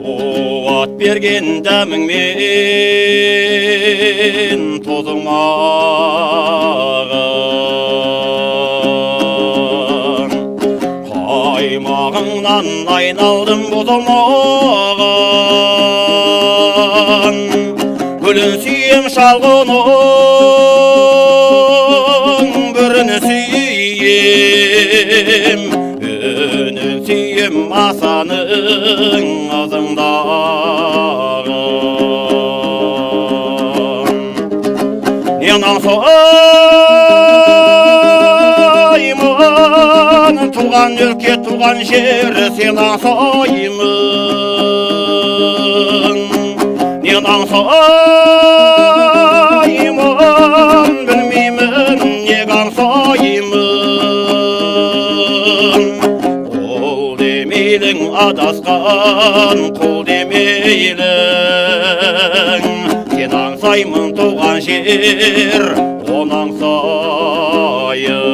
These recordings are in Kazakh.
Қуат берген дәміңмен тозың маған, қаймағыңнан айналдым бұзылмаған. Гүлін сүйем шалғының, бүрін сүйем, үнін сүйем асаның азыңдағын. Ненан соймын, туған өлке, туған жер сенан соймын. Ненан соймын, білмеймін, неган соймын. Қол демейлің адасқан, қол демейлің, сен аңсаймын туған жер, оны аңсайын.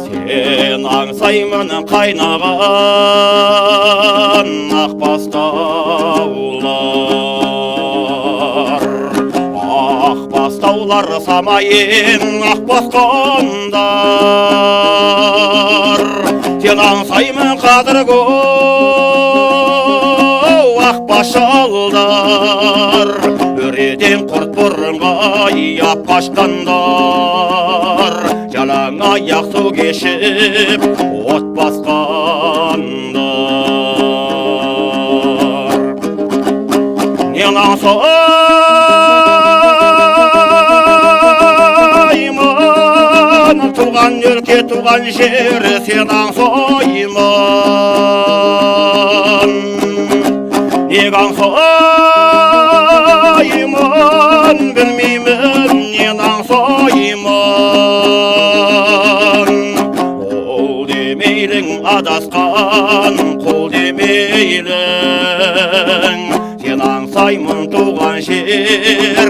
Сен аңсаймын қайнаған ақбастаулар, ақбастаулар самайын ақбасқандар. Сен аңсаймын қадіргі ақбашалдар, өреден құрт бұрынға ап қашқандар, жалаң аяқ су кешіп от басқандар. Нен аңсаймын, туған өлке, туған жер сен аңсаймын. Неге аңсаймын, білмеймін, нен аңсаймын. Ол демейлің адасқан, қол демейлің, сен аңсаймын туған жер,